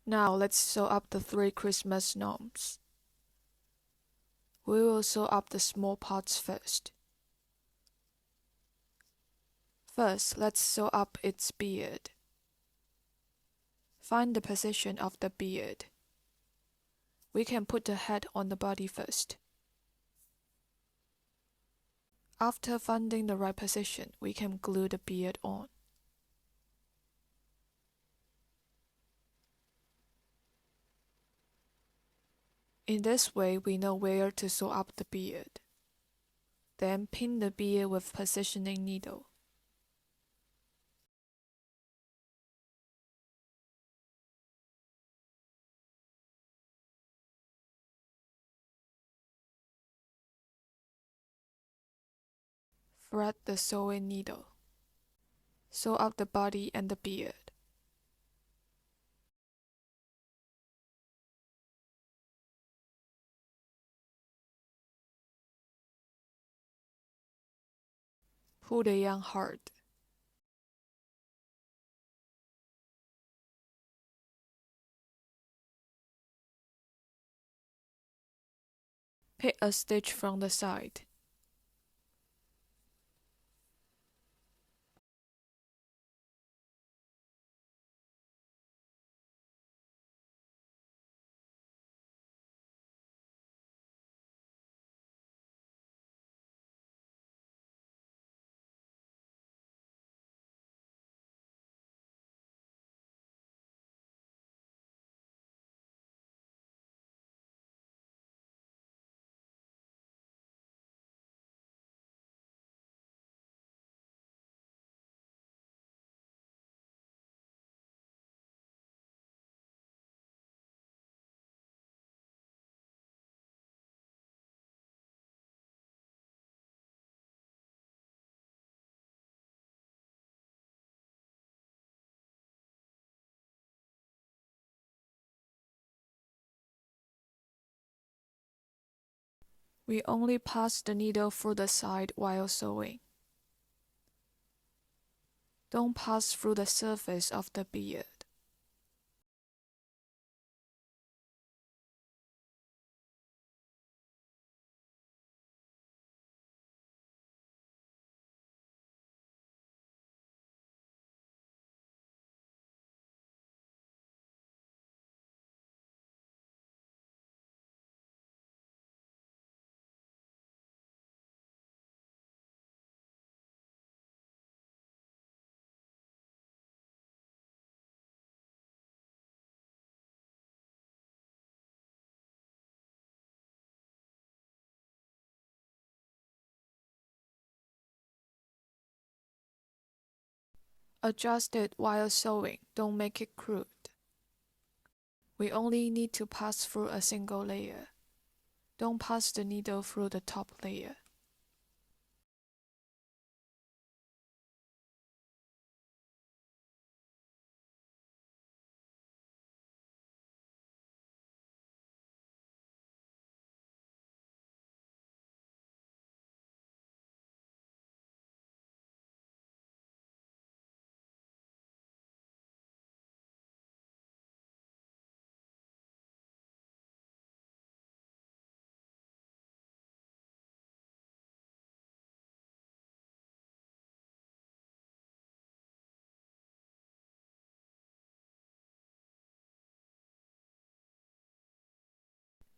Now let's sew up the 3 Christmas gnomes. We will sew up the small parts first. First, let's sew up its beard. Find the position of the beard. We can put the head on the body first. After finding the right position, we can glue the beard on. In this way, we know where to sew up the beard. Then pin the beard with positioning needle. Thread the sewing needle. Sew up the body and the beard. Pull the yarn hard. Pick a stitch from the side. We only pass the needle through the side while sewing. Don't pass through the surface of the beard. Adjust it while sewing, don't make it crude. We only need to pass through a single layer. Don't pass the needle through the top layer.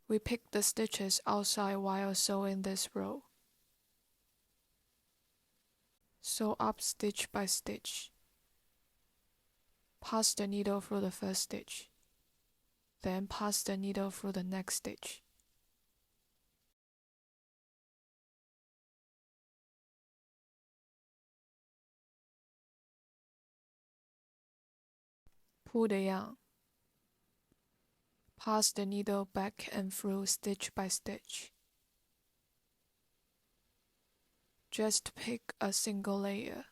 We pick the stitches outside while sewing this row. Sew up stitch by stitch. Pass the needle through the first stitch. Then pass the needle through the next stitch. Pull the yarn. Pass the needle back and through stitch by stitch. Just pick a single layer.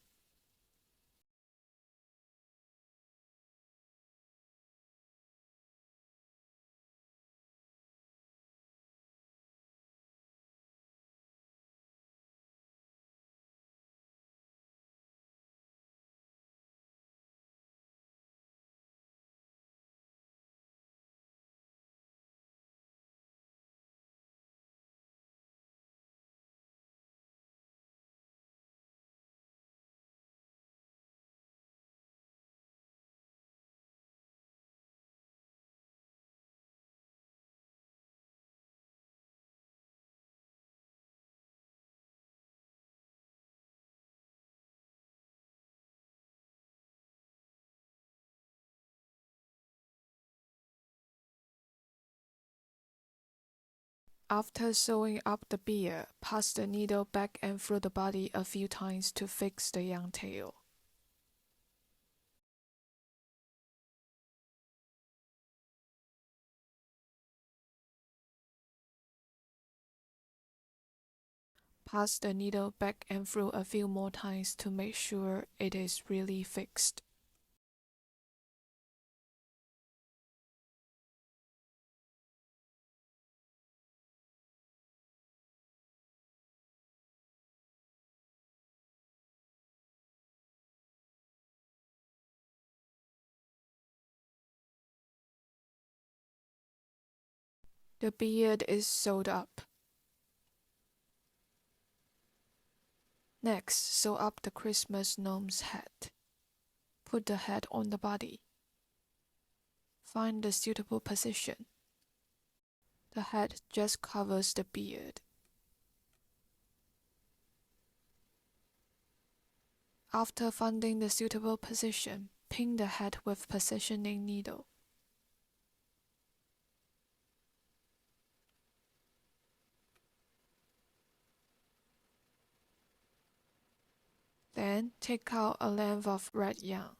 After sewing up the beard, pass the needle back and through the body a few times to fix the young tail. Pass the needle back and through a few more times to make sure it is really fixed. The beard is sewed up. Next, sew up the Christmas gnome's head. Put the head on the body. Find the suitable position. The head just covers the beard. After finding the suitable position, pin the head with positioning needle. Then take out a length of red yarn.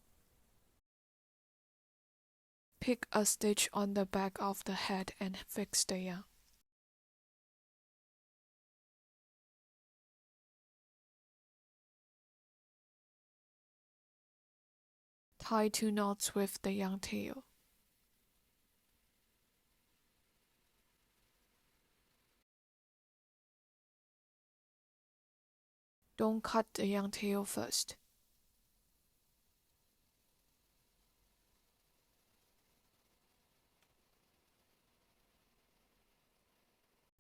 Pick a stitch on the back of the head and fix the yarn. Tie 2 knots with the yarn tail. Don't cut the yarn tail first.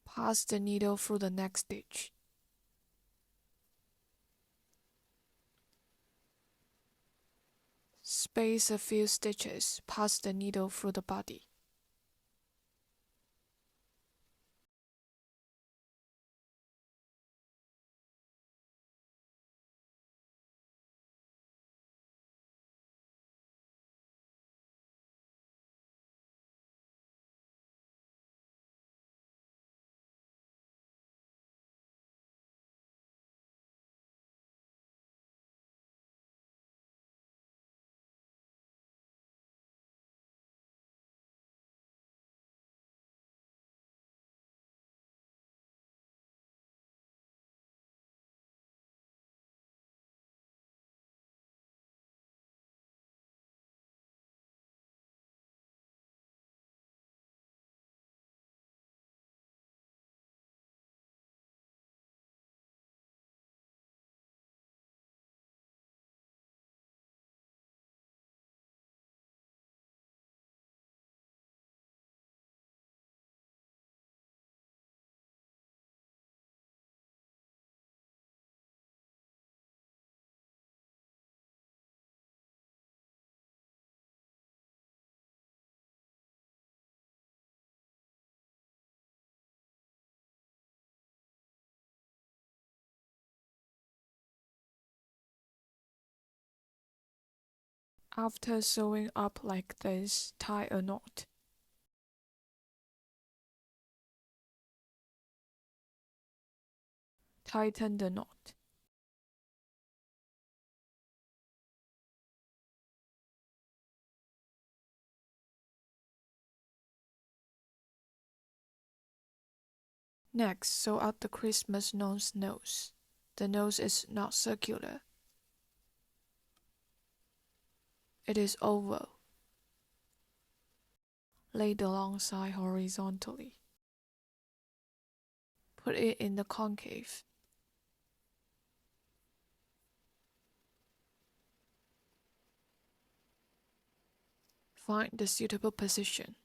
Pass the needle through the next stitch. Space a few stitches, pass the needle through the body. After sewing up like this, tie a knot. Tighten the knot. Next, sew up the Christmas gnome's nose. The nose is not circular. It is oval. Lay the long side horizontally. Put it in the concave. Find the suitable position.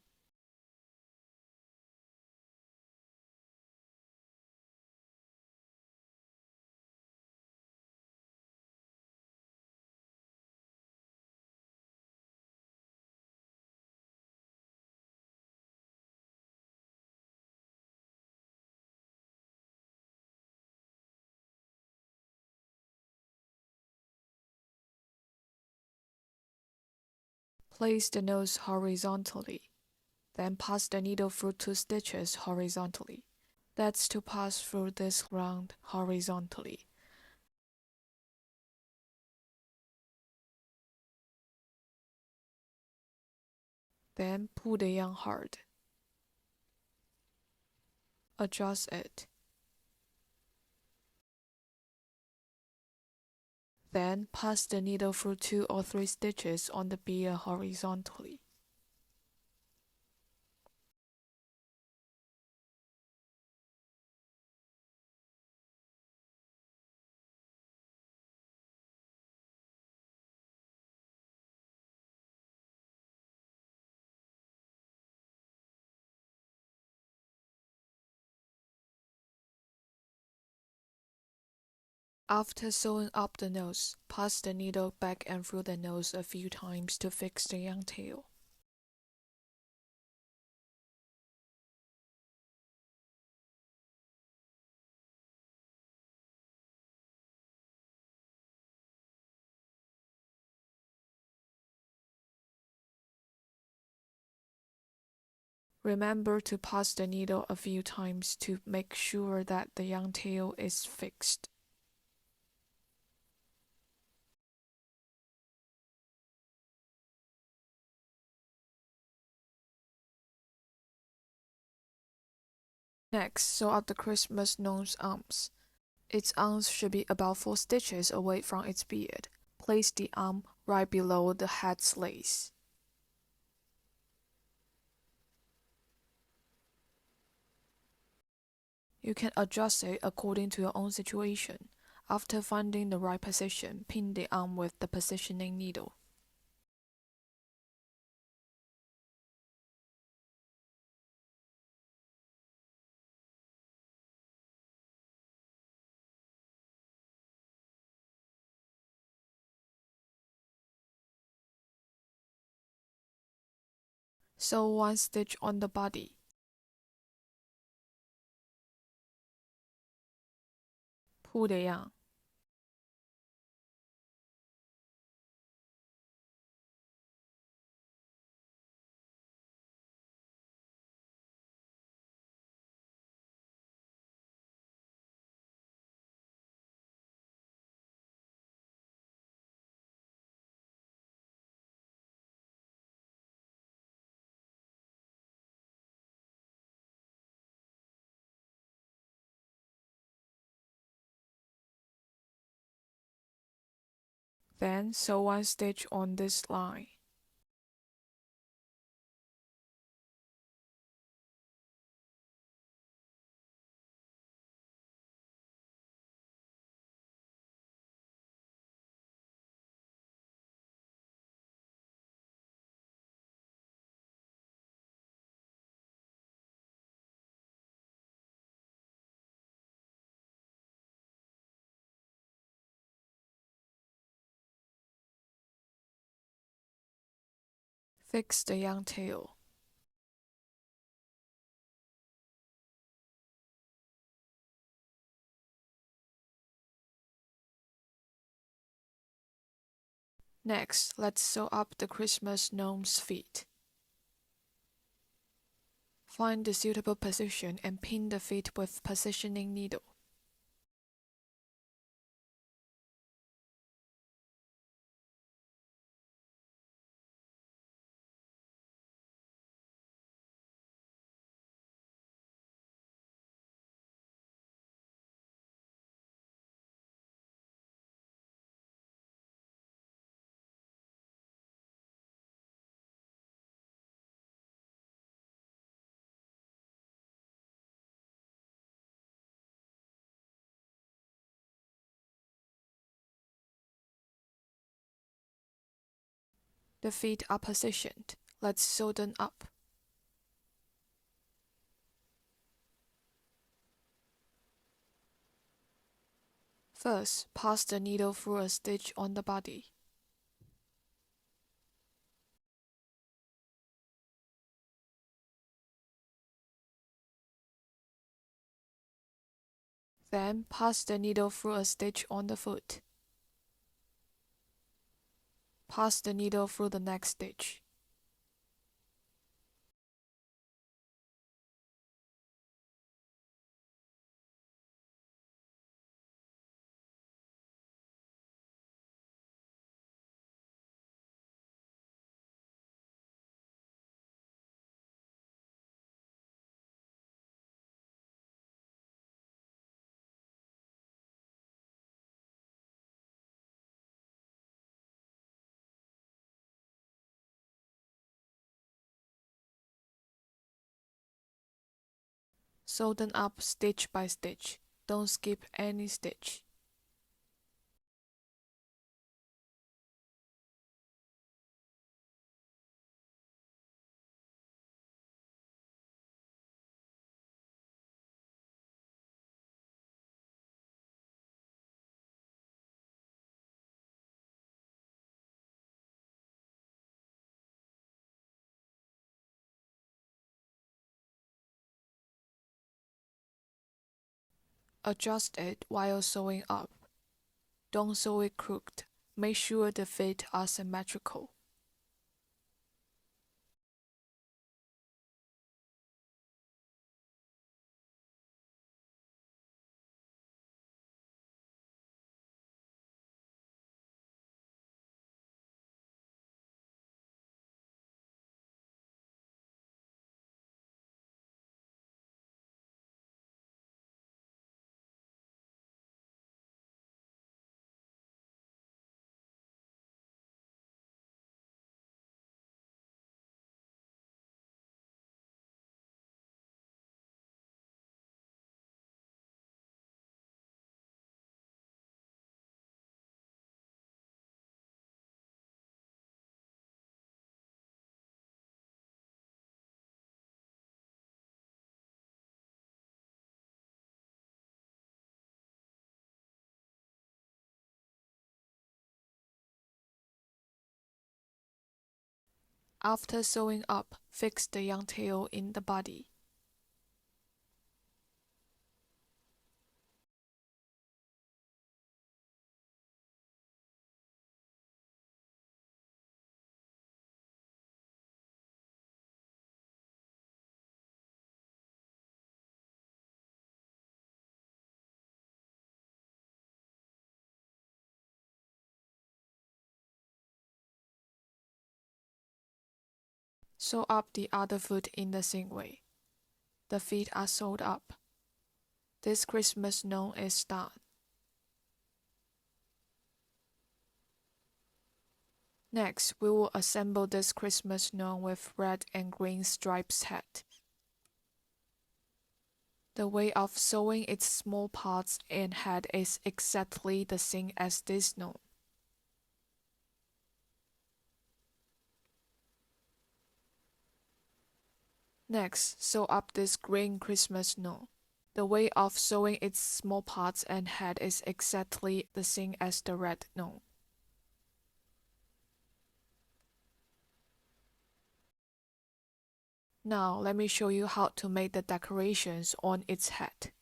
Place the nose horizontally. Then pass the needle through 2 stitches horizontally. That's to pass through this round horizontally. Then pull the yarn hard. Adjust it. Then pass the needle through 2 or 3 stitches on the bier horizontally. After sewing up the nose, pass the needle back and through the nose a few times to fix the yarn tail. Remember to pass the needle a few times to make sure that the yarn tail is fixed. Next, sew up the Christmas gnome's arms. Its arms should be about 4 stitches away from its beard. Place the arm right below the head's lace. You can adjust it according to your own situation. After finding the right position, pin the arm with the positioning needle. Sew 1 stitch on the body. Pull the yarn. Then sew 1 stitch on this line. Fix the yarn tail. Next, let's sew up the Christmas gnome's feet. Find the suitable position and pin the feet with positioning needle. The feet are positioned. Let's sew them up. First, pass the needle through a stitch on the body. Then, pass the needle through a stitch on the foot. Pass the needle through the next stitch. Sew them up stitch by stitch. Don't skip any stitch. Adjust it while sewing up. Don't sew it crooked. Make sure the feet are symmetrical. After sewing up, fix the yarn tail in the body. Sew up the other foot in the same way. The feet are sewed up. This Christmas gnome is done. Next, we will assemble this Christmas gnome with red and green stripes head. The way of sewing its small parts and head is exactly the same as this gnome. Next, sew up this green Christmas gnome. The way of sewing its small parts and head is exactly the same as the red gnome. Now let me show you how to make the decorations on its head.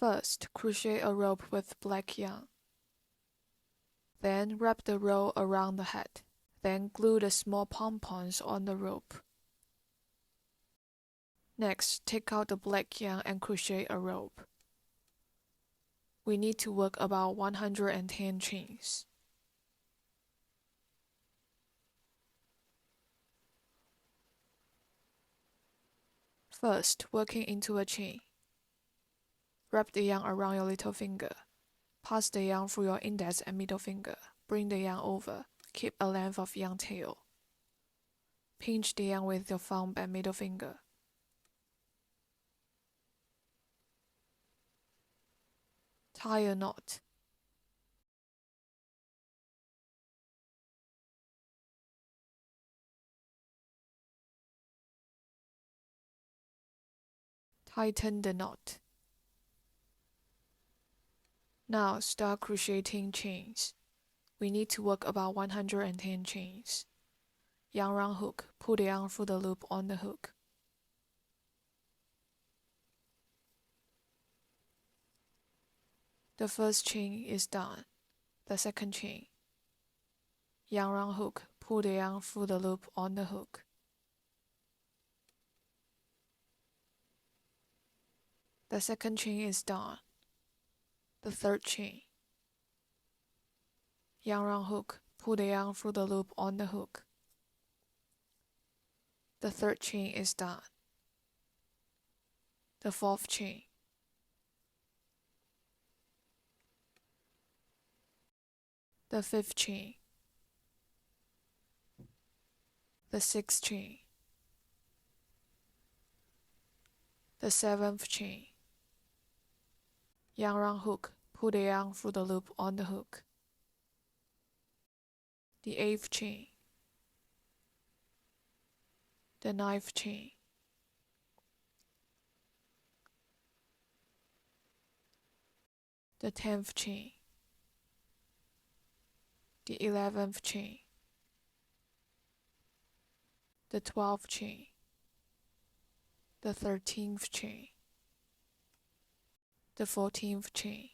First, crochet a rope with black yarn. Then wrap the rope around the head. Then glue the small pompons on the rope. Next, take out the black yarn and crochet a rope. We need to work about 110 chains. First, working into a chain. Wrap the yarn around your little finger. Pass the yarn through your index and middle finger. Bring the yarn over. Keep a length of yarn tail. Pinch the yarn with your thumb and middle finger. Tie a knot. Tighten the knot. Now start crocheting chains. We need to work about 110 chains. Yarn round hook. Pull the yarn through the loop on the hook. The first chain is done. The second chain. Yarn round hook. Pull the yarn through the loop on the hook. The second chain is done. The third chain. Yarn round hook. Pull the yarn through the loop on the hook. The third chain is done. The fourth chain. The fifth chain. The sixth chain. The 7th chain. Yarn around hook, pull the yarn through the loop on the hook. The 8th chain. The 9th chain. The 10th chain. The 11th chain. The 12th chain. The 13th chain. The 14th chain.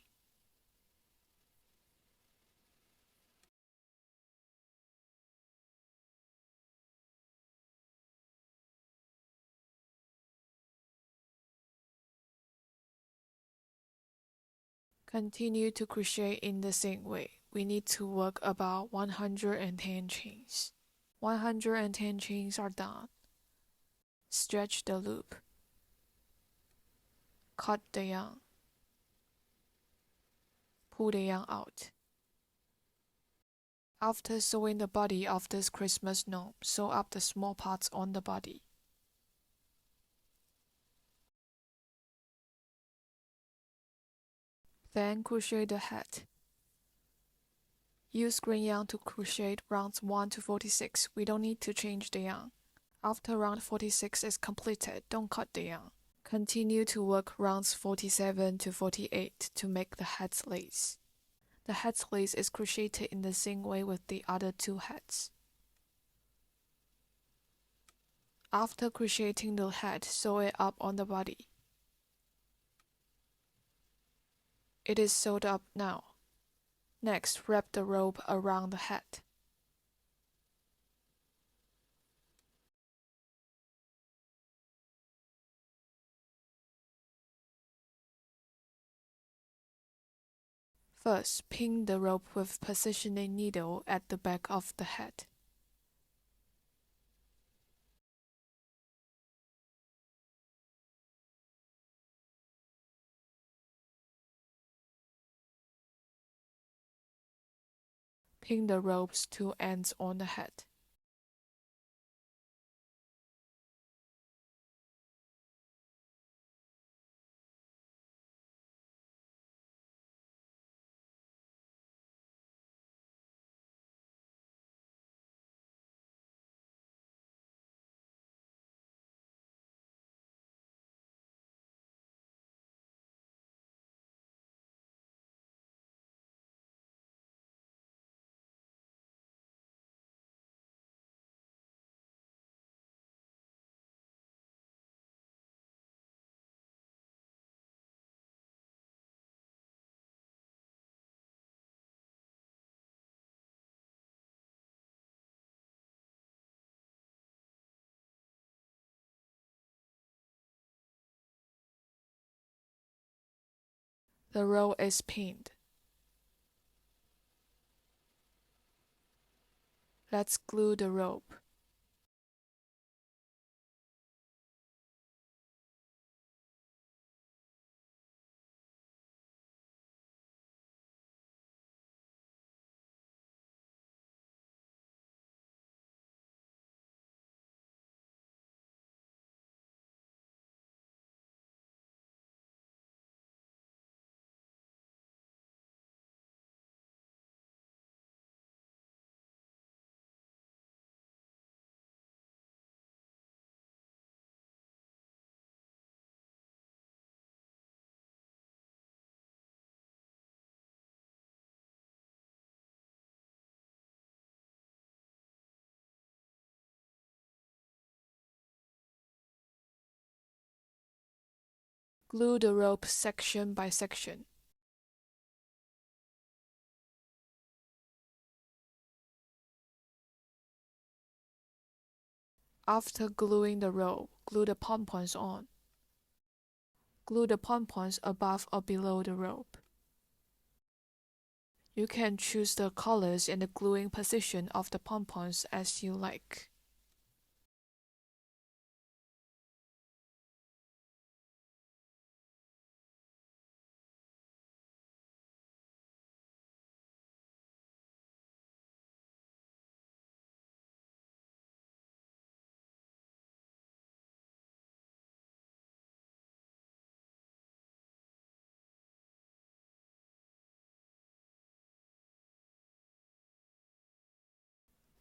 Continue to crochet in the same way. We need to work about 110 chains. 110 chains are done. Stretch the loop. Cut the yarn. Pull the yarn out. After sewing the body of this Christmas gnome, sew up the small parts on the body. Then crochet the head. Use green yarn to crochet rounds 1 to 46. We don't need to change the yarn. After round 46 is completed, don't cut the yarn. Continue to work rounds 47 to 48 to make the head's lace. The head's lace is crocheted in the same way with the other two heads. After crocheting the head, sew it up on the body. It is sewed up now. Next, wrap the rope around the head. First, pin the rope with positioning needle at the back of the head. Pin the rope's two ends on the head. The row is pinned. Let's glue the rope. Glue the rope section by section. After gluing the rope, glue the pompons on. Glue the pompons above or below the rope. You can choose the colors and the gluing position of the pompons as you like.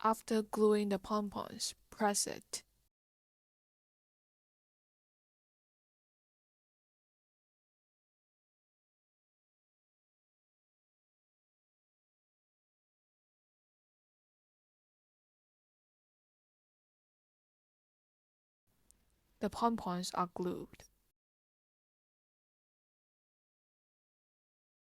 After gluing the pompons, press it. The pompons are glued.